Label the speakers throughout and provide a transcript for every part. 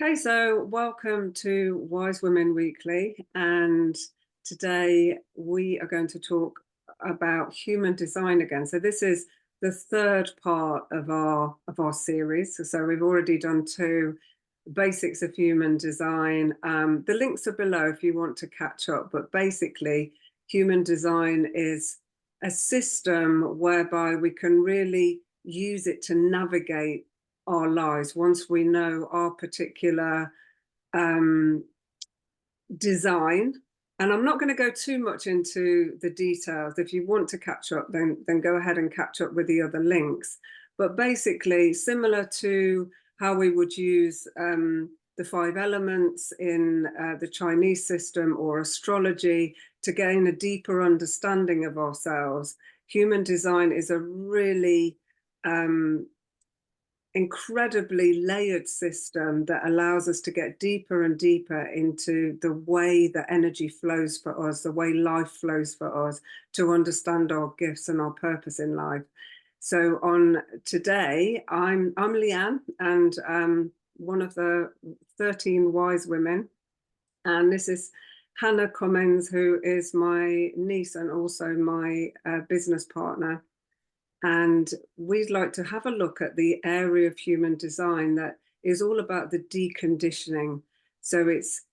Speaker 1: Okay, so welcome to Wise Women Weekly, and today we are going to talk about human design again. So this is the third part of our series. So we've already done two basics of human design. The links are below if you want to catch up, but basically human design is a system whereby we can really use it to navigate our lives once we know our particular design. And I'm not going to go too much into the details. If you want to catch up, then go ahead and catch up with the other links. But basically, similar to how we would use the five elements in the Chinese system or astrology to gain a deeper understanding of ourselves, human design is a really incredibly layered system that allows us to get deeper and deeper into the way that energy flows for us, the way life flows for us, to understand our gifts and our purpose in life. So on today, I'm Lianne, and one of the 13 wise women, and this is Hannah Cummins, who is my niece and also my business partner. And we'd like to have a look at the area of human design that is all about the deconditioning. So it's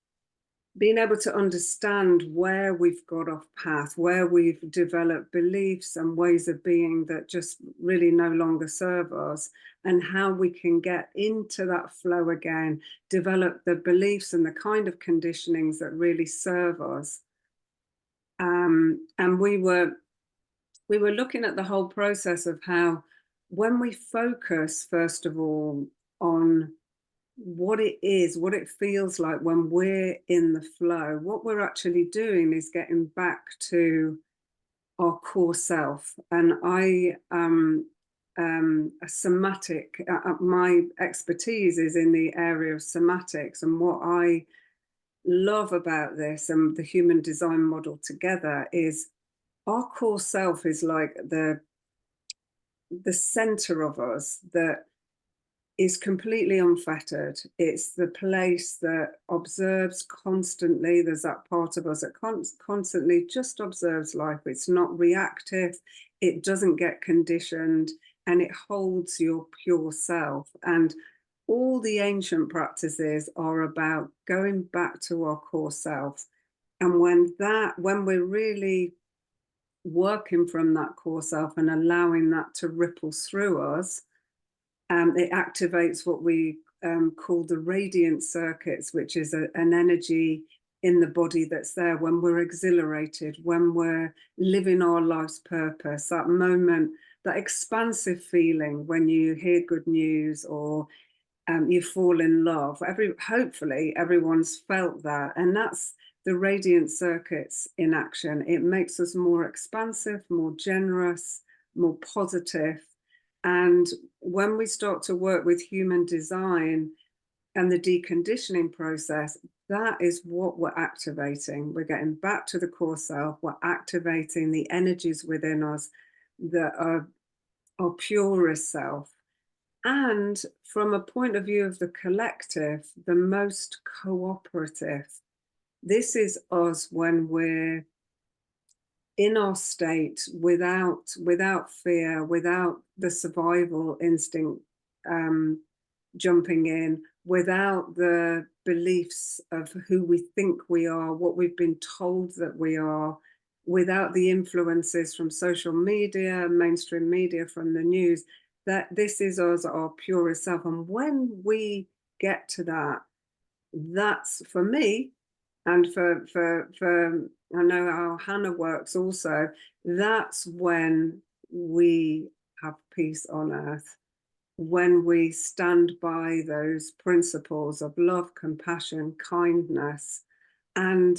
Speaker 1: being able to understand where we've got off path, where we've developed beliefs and ways of being that just really no longer serve us, and how we can get into that flow again, develop the beliefs and the kind of conditionings that really serve us. And we were looking at the whole process of how, when we focus, first of all, on what it is, what it feels like when we're in the flow, what we're actually doing is getting back to our core self. And I a somatic, my expertise is in the area of somatics, and what I love about this and the human design model together is our core self is like the center of us that is completely unfettered. It's the place that observes constantly. There's that part of us that constantly just observes life. It's not reactive. It doesn't get conditioned, and it holds your pure self. And all the ancient practices are about going back to our core self. And when we're really working from that core self and allowing that to ripple through us, it activates what we call the radiant circuits, which is an energy in the body that's there when we're exhilarated, when we're living our life's purpose, that moment, that expansive feeling when you hear good news or you fall in love. Hopefully everyone's felt that, and that's the radiant circuits in action. It makes us more expansive, more generous, more positive. And when we start to work with human design and the deconditioning process, that is what we're activating. We're getting back to the core self. We're activating the energies within us that are our purest self. And from a point of view of the collective, the most cooperative. This is us when we're in our state without fear, without the survival instinct jumping in, without the beliefs of who we think we are, what we've been told that we are, without the influences from social media, mainstream media, from the news, that this is us, our purest self. And when we get to that, that's, for me, and for I know how Hannah works also, that's when we have peace on earth, when we stand by those principles of love, compassion, kindness. And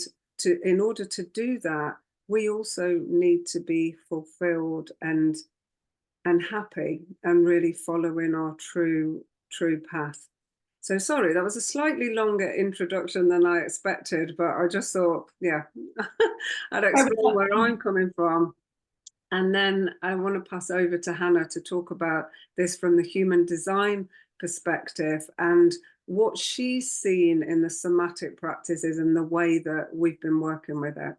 Speaker 1: in order to do that, we also need to be fulfilled and happy and really following our true path. So sorry, that was a slightly longer introduction than I expected, but I just thought, yeah, I'd explain where I'm coming from. And then I want to pass over to Hannah to talk about this from the human design perspective and what she's seen in the somatic practices and the way that we've been working with it.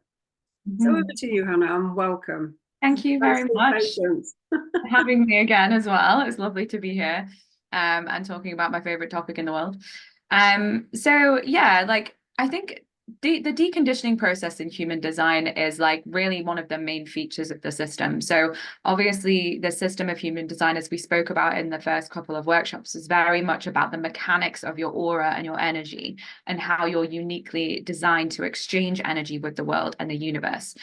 Speaker 1: So over to you, Hannah, and welcome.
Speaker 2: Thank you
Speaker 1: Thanks
Speaker 2: very
Speaker 1: for your
Speaker 2: much
Speaker 1: patience.
Speaker 2: for having me again as well. It's lovely to be here and talking about my favorite topic in the world. So yeah, like I think the deconditioning process in human design is like really one of the main features of the system. So obviously the system of human design, as we spoke about in the first couple of workshops, is very much about the mechanics of your aura and your energy and how you're uniquely designed to exchange energy with the world and the universe.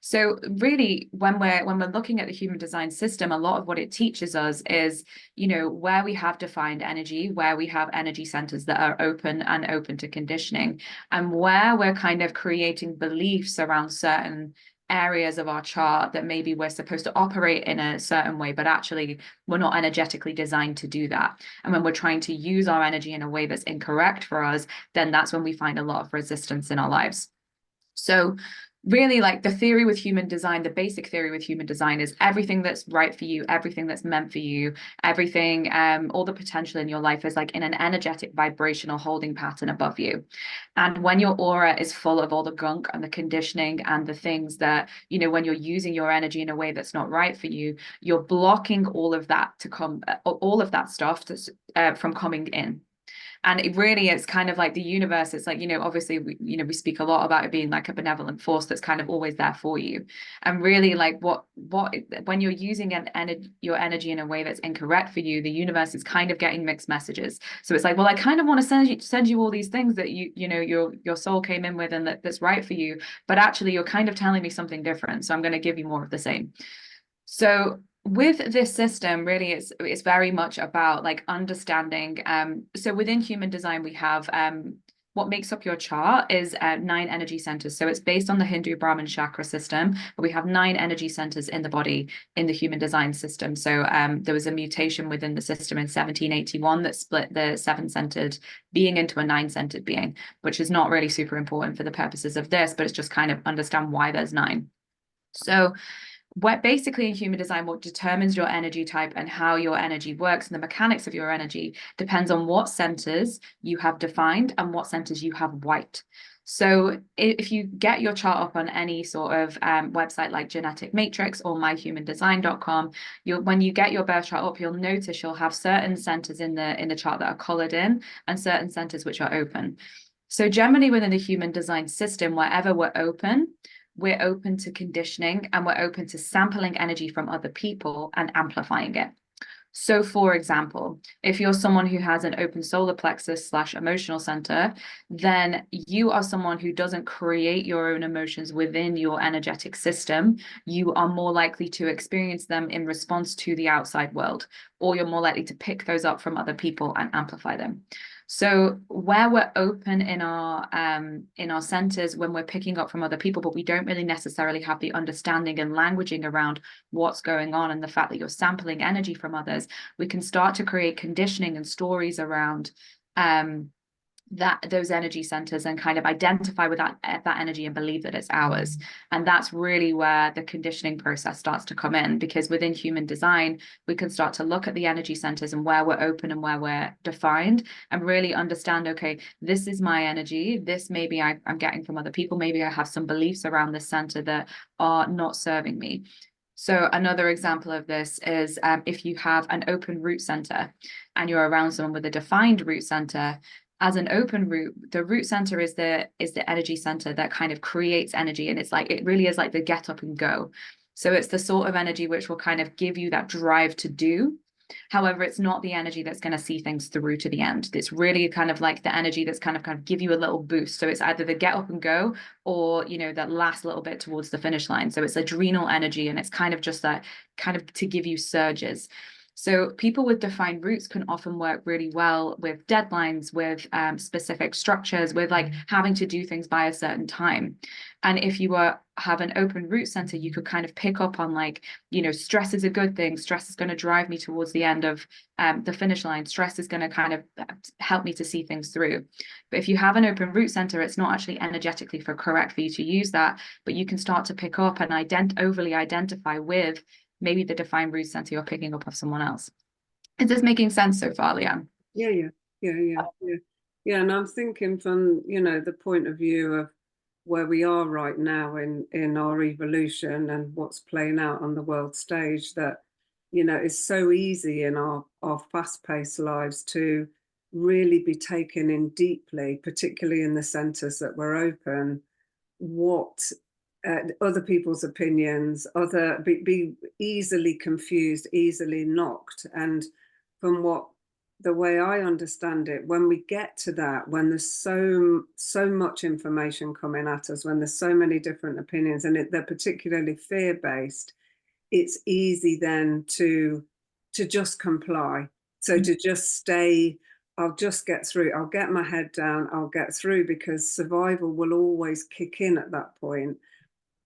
Speaker 2: So really, when we're looking at the human design system, a lot of what it teaches us is, you know, where we have defined energy, where we have energy centers that are open to conditioning, and where we're kind of creating beliefs around certain areas of our chart that maybe we're supposed to operate in a certain way, but actually we're not energetically designed to do that. And when we're trying to use our energy in a way that's incorrect for us, then that's when we find a lot of resistance in our lives. So really, like the theory with human design, the basic theory with human design is everything that's right for you, everything that's meant for you, everything, all the potential in your life is like in an energetic vibrational holding pattern above you. And when your aura is full of all the gunk and the conditioning and the things that, you know, when you're using your energy in a way that's not right for you, you're blocking all of that to come, all of that stuff from coming in. And it really is kind of like the universe. It's like, you know, obviously we speak a lot about it being like a benevolent force that's kind of always there for you. And really like what when you're using your energy in a way that's incorrect for you, the universe is kind of getting mixed messages. So it's like, well, I kind of want to send you all these things that you know your soul came in with and that's right for you, but actually you're kind of telling me something different, so I'm going to give you more of the same. So with this system, really, it's very much about like understanding. So within human design, we have what makes up your chart is 9 energy centers. So it's based on the Hindu Brahmin chakra system, but we have 9 energy centers in the body in the human design system. So there was a mutation within the system in 1781 that split the 7-centered being into a 9-centered being, which is not really super important for the purposes of this, but it's just kind of understand why there's 9. So what basically in human design, what determines your energy type and how your energy works and the mechanics of your energy depends on what centers you have defined and what centers you have white. So if you get your chart up on any sort of website like Genetic Matrix or myhumandesign.com, when you get your birth chart up, you'll notice you'll have certain centers in the chart that are colored in and certain centers which are open. So generally within the human design system, wherever we're open to conditioning and we're open to sampling energy from other people and amplifying it. So for example, if you're someone who has an open solar plexus / emotional center, then you are someone who doesn't create your own emotions within your energetic system. You are more likely to experience them in response to the outside world, or you're more likely to pick those up from other people and amplify them. So where we're open in our centers when we're picking up from other people, but we don't really necessarily have the understanding and languaging around what's going on and the fact that you're sampling energy from others, we can start to create conditioning and stories around those energy centers and kind of identify with that energy and believe that it's ours. And that's really where the conditioning process starts to come in, because within human design, we can start to look at the energy centers and where we're open and where we're defined and really understand, okay, this is my energy. This maybe I'm getting from other people. Maybe I have some beliefs around this center that are not serving me. So another example of this is if you have an open root center and you're around someone with a defined root center. As an open root, the root center is the energy center that kind of creates energy, and it really is like the get up and go. So it's the sort of energy which will kind of give you that drive to do. However, it's not the energy that's going to see things through to the end. It's really kind of like the energy that's kind of give you a little boost. So it's either the get up and go or, you know, that last little bit towards the finish line. So it's adrenal energy, and it's kind of just that kind of to give you surges. So people with defined roots can often work really well with deadlines, with specific structures, with like having to do things by a certain time. And if you have an open root center, you could kind of pick up on like, you know, stress is a good thing. Stress is going to drive me towards the end of the finish line. Stress is going to kind of help me to see things through. But if you have an open root center, it's not actually energetically correct for you to use that, but you can start to pick up and overly identify with maybe the defined root center you're picking up of someone else. Is this making sense so far, Lianne?
Speaker 1: Yeah. Yeah, and I'm thinking from, the point of view of where we are right now in our evolution and what's playing out on the world stage, that, it's so easy in our fast-paced lives to really be taken in deeply, particularly in the centers that were open, what other people's opinions, be easily confused, easily knocked. And from what the way I understand it, when we get to that, when there's so much information coming at us, when there's so many different opinions, and they're particularly fear-based, it's easy then to just comply. So to just stay, I'll just get through, I'll get my head down, I'll get through, because survival will always kick in at that point.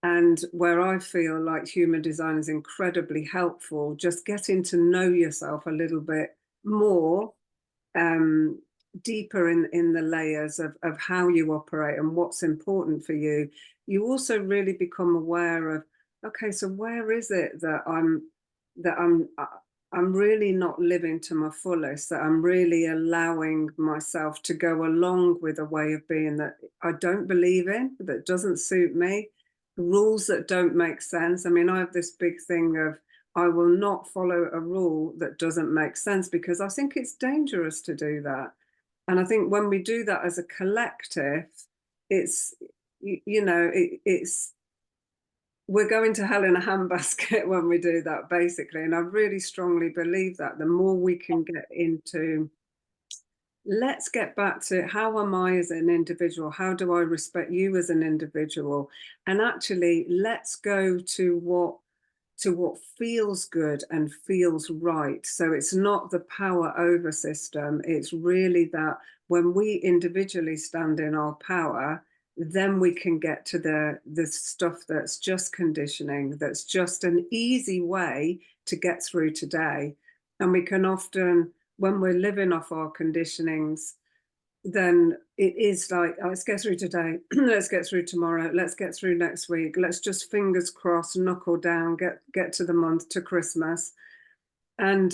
Speaker 1: And where I feel like human design is incredibly helpful, just getting to know yourself a little bit more, um, deeper in the layers of how you operate and what's important for you. You also really become aware of, okay, so where is it that I'm really not living to my fullest, that I'm really allowing myself to go along with a way of being that I don't believe in, that doesn't suit me, rules that don't make sense. I mean, I have this big thing of, I will not follow a rule that doesn't make sense, because I think it's dangerous to do that. And I think when we do that as a collective, it's, it's, we're going to hell in a handbasket when we do that, basically. And I really strongly believe that the more we can get into, let's get back to, how am I as an individual? How do I respect you as an individual? And actually, let's go to what feels good and feels right. So it's not the power over system. It's really that when we individually stand in our power, then we can get to the stuff that's just conditioning, that's just an easy way to get through today. And we can often, when we're living off our conditionings, then it is like, oh, let's get through today, let's get through tomorrow, let's get through next week, let's just fingers crossed, knuckle down, get to the month, to Christmas. And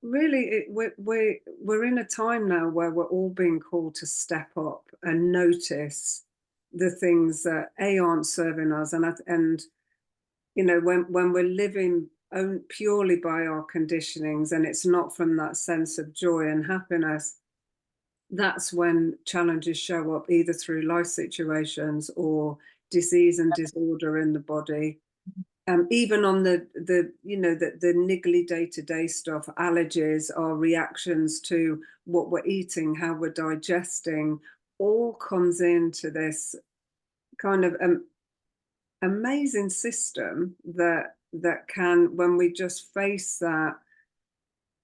Speaker 1: really, we're in a time now where we're all being called to step up and notice the things that aren't serving us. And when we're living purely by our conditionings, and it's not from that sense of joy and happiness, that's when challenges show up, either through life situations or disease and disorder in the body. Even on the niggly day-to-day stuff, allergies, our reactions to what we're eating, how we're digesting, all comes into this kind of amazing system that can, when we just face that,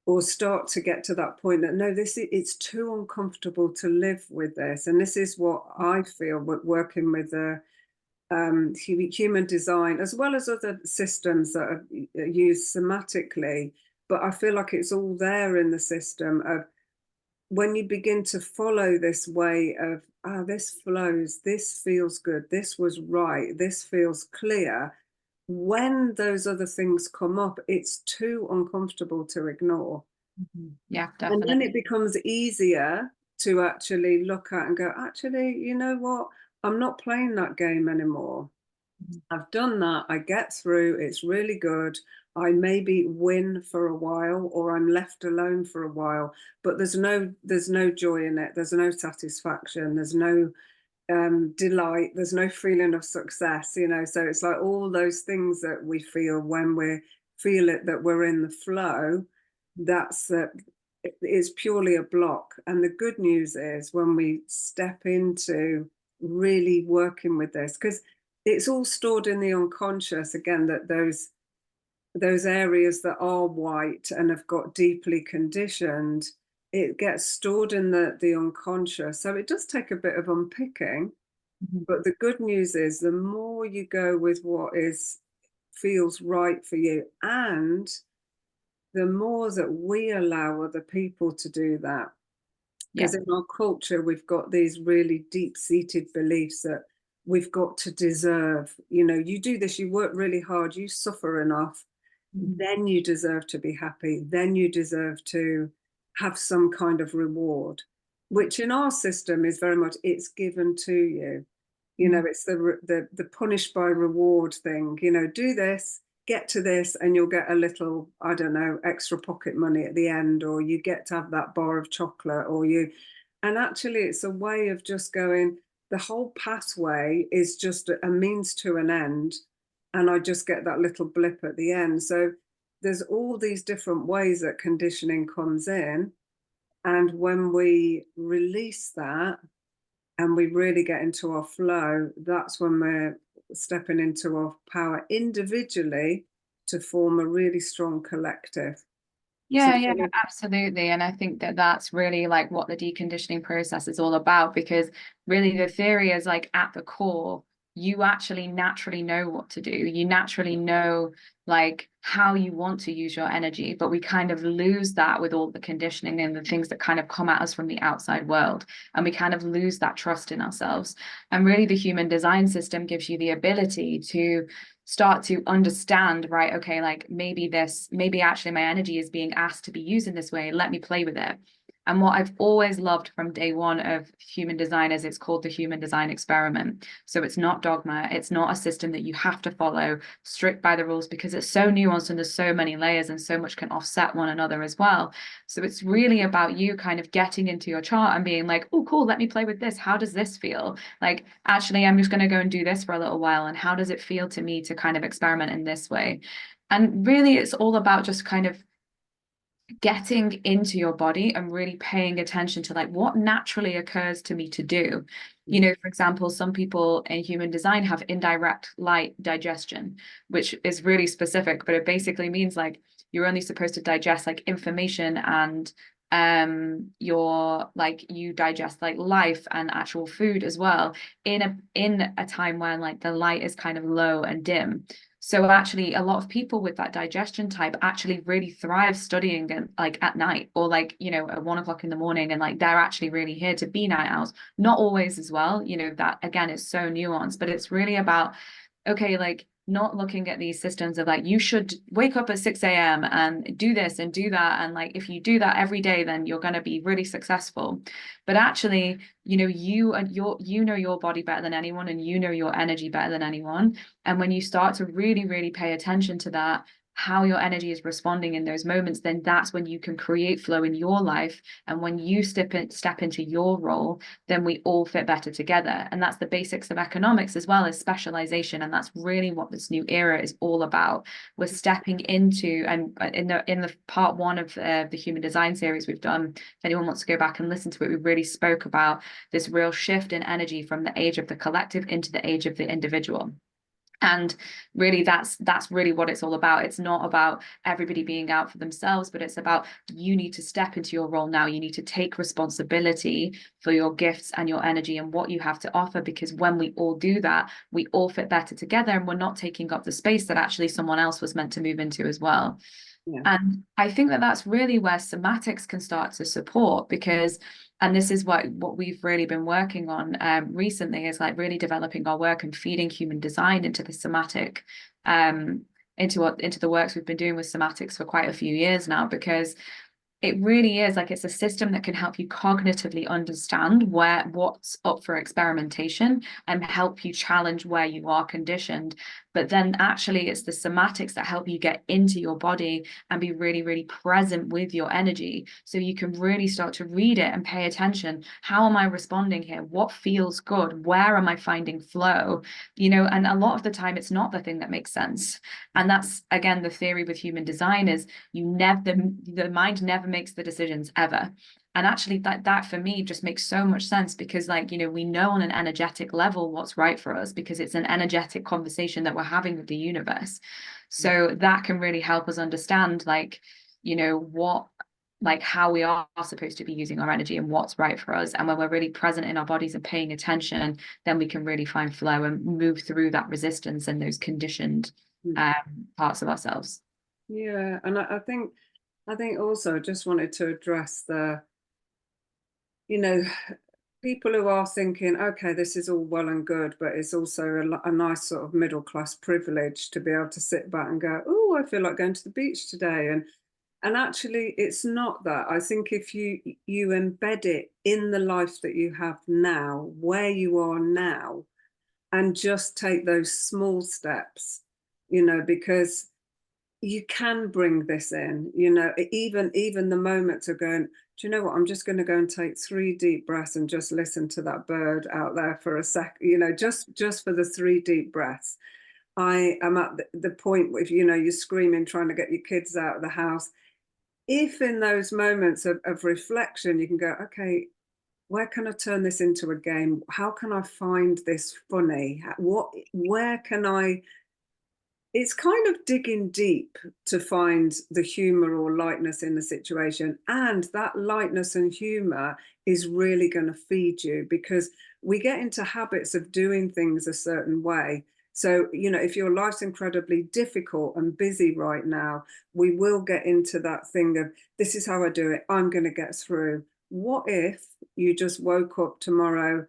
Speaker 1: or start to get to that point that, no, it's too uncomfortable to live with this. And this is what I feel working with the human design, as well as other systems that are used somatically. But I feel like it's all there in the system of, when you begin to follow this way of, this flows, this feels good, this was right, this feels clear. When those other things come up, it's too uncomfortable to ignore.
Speaker 2: Yeah,
Speaker 1: And then
Speaker 2: definitely.
Speaker 1: it becomes easier to actually look at and go, actually, you know what? I'm not playing that game anymore. I've done that. I get through. It's really good. I maybe win for a while, or I'm left alone for a while, but there's no joy in it. There's no satisfaction. There's no delight. There's no feeling of success, So it's like all those things that we feel when we feel it, that we're in the flow. It's purely a block. And the good news is, when we step into really working with this, because it's all stored in the unconscious, again, that those areas that are white and have got deeply conditioned, it gets stored in the unconscious. So it does take a bit of unpicking. But the good news is, the more you go with what feels right for you, and the more that we allow other people to do that. Because in our culture, we've got these really deep-seated beliefs that we've got to deserve. You do this, you work really hard, you suffer enough, then you deserve to be happy, then you deserve to have some kind of reward. which in our system is very much, it's given to you. You know, it's the punish by reward thing, you know, do this, get to this, and you'll get a little, I don't know, extra pocket money at the end, or you get to have that bar of chocolate, or and actually it's a way of just going, the whole pathway is just a means to an end, and I just get that little blip at the end. So there's all these different ways that conditioning comes in. And when we release that and we really get into our flow, that's when we're stepping into our power individually to form a really strong collective. So
Speaker 2: Yeah, absolutely. And I think that that's really like what the deconditioning process is all about, because really the theory is like at the core, you actually naturally know what to do. You naturally know like how you want to use your energy, but we kind of lose that with all the conditioning and the things that kind of come at us from the outside world. And we kind of lose that trust in ourselves. And really the human design system gives you the ability to start to understand, right, okay, like maybe actually my energy is being asked to be used in this way. Let me play with it. And what I've always loved from day one of human design is it's called the human design experiment. So it's not dogma. It's not a system that you have to follow strict by the rules, because it's so nuanced and there's so many layers and so much can offset one another as well. So it's really about you kind of getting into your chart and being like, oh, cool, let me play with this. How does this feel? Like, actually, I'm just going to go and do this for a little while. And how does it feel to me to kind of experiment in this way? And really, it's all about just kind of getting into your body and really paying attention to like what naturally occurs to me to do. You know, for example, some people in human design have indirect light digestion, which is really specific, but it basically means like you're only supposed to digest like information and you're like you digest like life and actual food as well in a time when like the light is kind of low and dim. So actually, a lot of people with that digestion type actually really thrive studying and like at night, or like, you know, at 1 o'clock in the morning, and like they're actually really here to be night owls. Not always as well, you know, that again is so nuanced, but it's really about, okay, like not looking at these systems of like you should wake up at 6 a.m. and do this and do that, and like if you do that every day then you're going to be really successful. But actually, you know, you know your body better than anyone, and you know your energy better than anyone. And when you start to really pay attention to that, how your energy is responding in those moments, then that's when you can create flow in your life. And when you step into your role, then we all fit better together. And that's the basics of economics as well as specialization. And that's really what this new era is all about. We're stepping into, and in the part one of the human design series we've done, if anyone wants to go back and listen to it, we really spoke about this real shift in energy from the age of the collective into the age of the individual. And really, that's really what it's all about. It's not about everybody being out for themselves, but it's about you need to step into your role now. You need to take responsibility for your gifts and your energy and what you have to offer, because when we all do that, we all fit better together, and we're not taking up the space that actually someone else was meant to move into as well.
Speaker 1: yeah.
Speaker 2: And I think that that's really where somatics can start to support, because, and this is what we've really been working on recently, is like really developing our work and feeding human design into the somatic, into the works we've been doing with somatics for quite a few years now, because it really is like it's a system that can help you cognitively understand what's up for experimentation and help you challenge where you are conditioned. But then actually it's the somatics that help you get into your body and be really present with your energy, so you can really start to read it and pay attention. How am I responding here? What feels good? Where am I finding flow? You know, and a lot of the time it's not the thing that makes sense. And that's again the theory with human design is the mind never makes the decisions ever. And actually that for me just makes so much sense, because like, you know, we know on an energetic level what's right for us, because it's an energetic conversation that we're having with the universe. So that can really help us understand, like, you know, what, like how we are supposed to be using our energy and what's right for us. And when we're really present in our bodies and paying attention, then we can really find flow and move through that resistance and those conditioned parts of ourselves.
Speaker 1: Yeah, and I think also just wanted to address the, you know, people who are thinking, okay, this is all well and good, but it's also a nice sort of middle class privilege to be able to sit back and go, oh, I feel like going to the beach today. And actually, it's not that. I think if you embed it in the life that you have now, where you are now, and just take those small steps, because you can bring this in, even the moments of going, do you know what, I'm just going to go and take 3 deep breaths and just listen to that bird out there for a sec, just for the 3 deep breaths. I am at the point where, you're screaming, trying to get your kids out of the house. If in those moments of reflection, you can go, okay, where can I turn this into a game? How can I find this funny? Where can I it's kind of digging deep to find the humor or lightness in the situation. And that lightness and humor is really going to feed you, because we get into habits of doing things a certain way. So, if your life's incredibly difficult and busy right now, we will get into that thing of, this is how I do it, I'm going to get through. What if you just woke up tomorrow,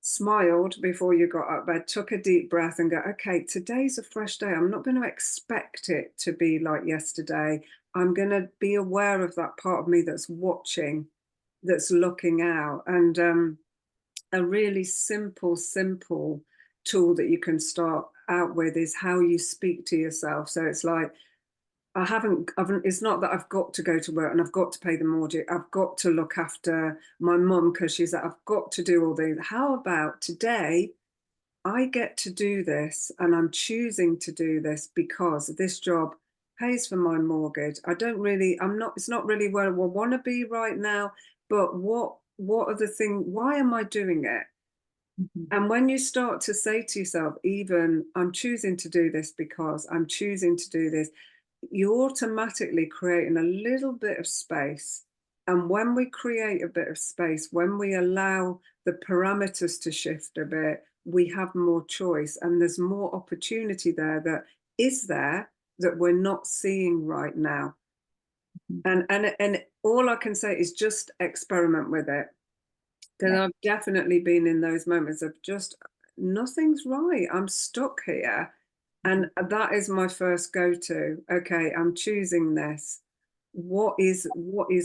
Speaker 1: smiled before you got out of bed, took a deep breath and go, okay, today's a fresh day. I'm not going to expect it to be like yesterday. I'm going to be aware of that part of me that's watching, that's looking out. And a really simple tool that you can start out with is how you speak to yourself. So it's like, it's not that I've got to go to work and I've got to pay the mortgage. I've got to look after my mum because she's like, I've got to do all these. How about today I get to do this, and I'm choosing to do this because this job pays for my mortgage. It's not really where I want to be right now, but what are the things, why am I doing it?
Speaker 2: Mhm.
Speaker 1: And when you start to say to yourself, even, I'm choosing to do this because I'm choosing to do this, you're automatically creating a little bit of space. And when we create a bit of space, when we allow the parameters to shift a bit, we have more choice, and there's more opportunity there that we're not seeing right now. And all I can say is just experiment with it. Because
Speaker 2: Yeah.
Speaker 1: I've definitely been in those moments of just, nothing's right. I'm stuck here. And that is my first go-to. Okay, I'm choosing this. What is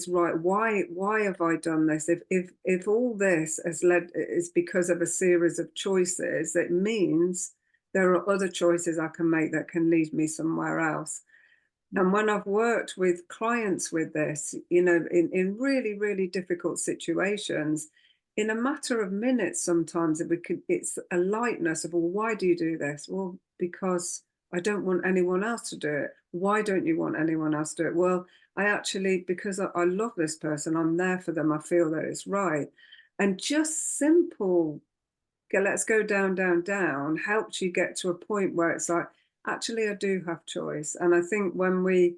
Speaker 1: right? Why have I done this? If all this has led is because of a series of choices, it means there are other choices I can make that can lead me somewhere else. And when I've worked with clients with this, in really, really difficult situations, in a matter of minutes, sometimes it's a lightness of, well, why do you do this? Well, because I don't want anyone else to do it. Why don't you want anyone else to do it? Well, because I love this person, I'm there for them. I feel that it's right. And just simple, okay, let's go down, down, down, helps you get to a point where it's like, actually, I do have choice. And I think when we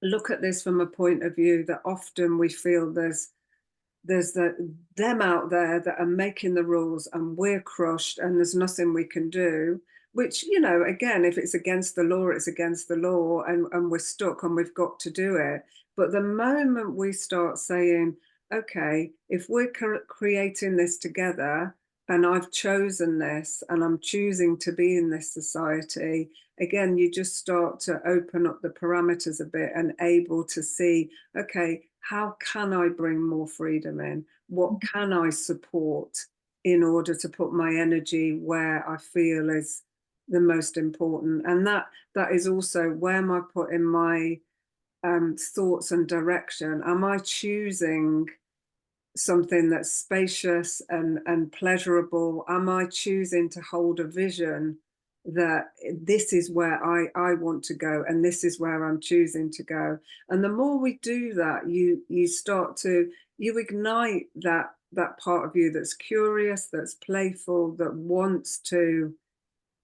Speaker 1: look at this from a point of view that often we feel there's them out there that are making the rules and we're crushed and there's nothing we can do, which, again, if it's against the law, it's against the law, and we're stuck and we've got to do it. But the moment we start saying, okay, if we're creating this together and I've chosen this and I'm choosing to be in this society, again, you just start to open up the parameters a bit and able to see, okay, how can I bring more freedom in? What can I support in order to put my energy where I feel is the most important? And that is also, where am I putting my thoughts and direction? Am I choosing something that's spacious and pleasurable? Am I choosing to hold a vision that this is where I want to go and this is where I'm choosing to go? And the more we do that, you ignite that part of you that's curious, that's playful, that wants to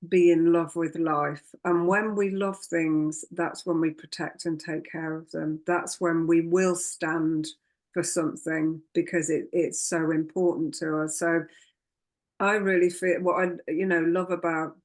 Speaker 1: be in love with life. And when we love things, that's when we protect and take care of them. That's when we will stand for something because it's so important to us. So I really feel what I love about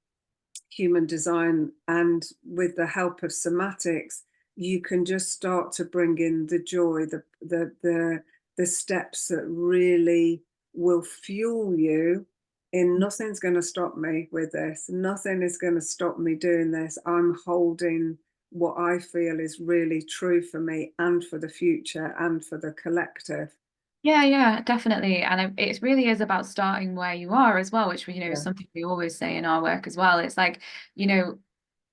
Speaker 1: human design, and with the help of somatics, you can just start to bring in the joy, the steps that really will fuel you in, nothing's going to stop me with this, nothing is going to stop me doing this, I'm holding what I feel is really true for me and for the future and for the collective.
Speaker 2: Yeah, definitely. And it really is about starting where you are as well, which is
Speaker 1: Yeah,
Speaker 2: something we always say in our work as well. It's like, you know,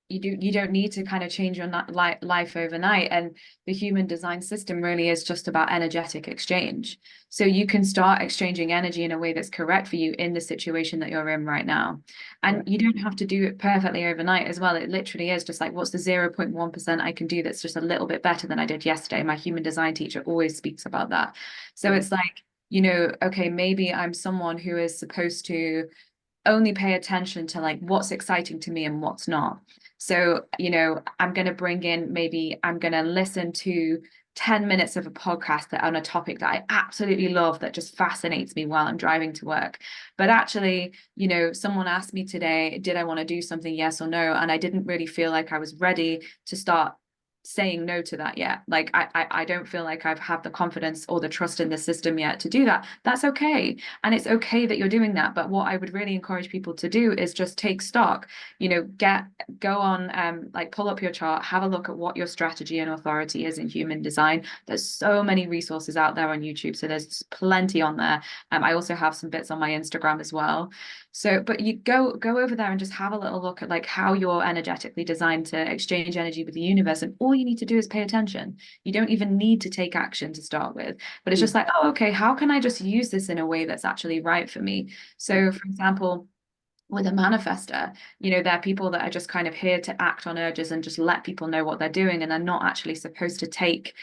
Speaker 2: you don't need to kind of change your life overnight, and the human design system really is just about energetic exchange. So you can start exchanging energy in a way that's correct for you in the situation that you're in right now,
Speaker 1: yeah,
Speaker 2: and you don't have to do it perfectly overnight as well. It literally is just like, what's the 0.1% I can do that's just a little bit better than I did yesterday? My human design teacher always speaks about that. So
Speaker 1: yeah,
Speaker 2: it's like, okay, maybe I'm someone who is supposed to only pay attention to like what's exciting to me and what's not. So, I'm going to I'm going to listen to 10 minutes of a podcast that on a topic that I absolutely love, that just fascinates me while I'm driving to work. But actually, someone asked me today, did I want to do something, yes or no? And I didn't really feel like I was ready to start saying no to that yet. Like I don't feel like I've had the confidence or the trust in the system yet to do that. That's okay. And it's okay that you're doing that. But what I would really encourage people to do is just take stock, go on, like pull up your chart, have a look at what your strategy and authority is in human design. There's so many resources out there on YouTube. So there's plenty on there. I also have some bits on my Instagram as well. So, but you go over there and just have a little look at like how you're energetically designed to exchange energy with the universe. And all you need to do is pay attention. You don't even need to take action to start with, but it's just like, oh, okay, how can I just use this in a way that's actually right for me? So, for example, with a manifester, there are people that are just kind of here to act on urges and just let people know what they're doing, and they're not actually supposed to take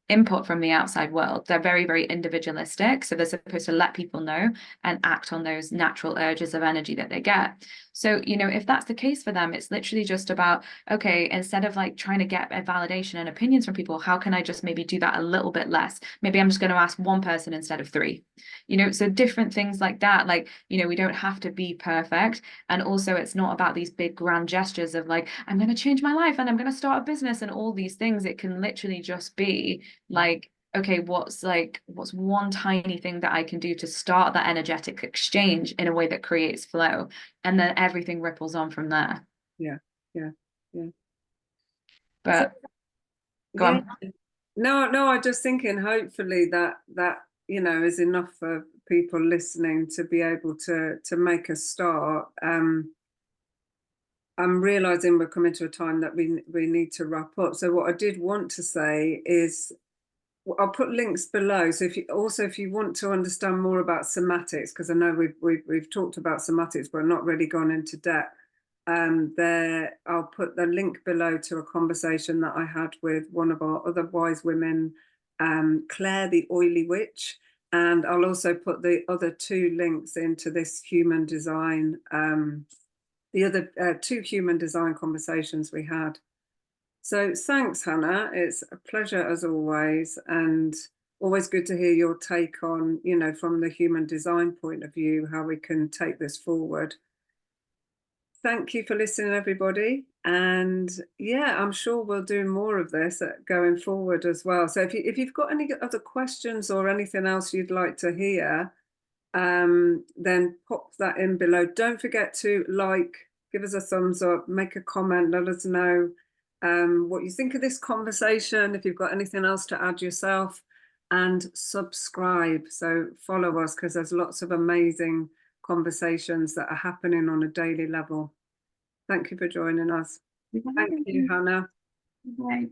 Speaker 2: input from the outside world. They're very, very individualistic. So they're supposed to let people know and act on those natural urges of energy that they get. So, if that's the case for them, it's literally just about, okay, instead of like trying to get a validation and opinions from people, how can I just maybe do that a little bit less? Maybe I'm just going to ask one person instead of three, so different things like that. Like, we don't have to be perfect. And also it's not about these big grand gestures of like, I'm going to change my life and I'm going to start a business and all these things. It can literally just be like, okay, what's one tiny thing that I can do to start that energetic exchange in a way that creates flow, and then everything ripples on from there.
Speaker 1: yeah, yeah, yeah. So,
Speaker 2: But go
Speaker 1: yeah,
Speaker 2: on.
Speaker 1: no, I'm just thinking hopefully that is enough for people listening to be able to make a start. I'm realizing we're coming to a time that we need to wrap up. So what I did want to say is, I'll put links below. So if you want to understand more about somatics, because I know we've talked about somatics, but not really gone into depth. There, I'll put the link below to a conversation that I had with one of our other wise women, Claire, the oily witch, and I'll also put the other two links into this human design. The other two human design conversations we had. So thanks, Hannah. It's a pleasure as always, and always good to hear your take on, from the human design point of view, how we can take this forward. Thank you for listening, everybody. And yeah, I'm sure we'll do more of this going forward as well. So if you've got any other questions or anything else you'd like to hear, then pop that in below. Don't forget to give us a thumbs up, make a comment, let us know what you think of this conversation, if you've got anything else to add yourself, and subscribe. So follow us, because there's lots of amazing conversations that are happening on a daily level. Thank you for joining us. Thank you, Hannah.
Speaker 2: Bye.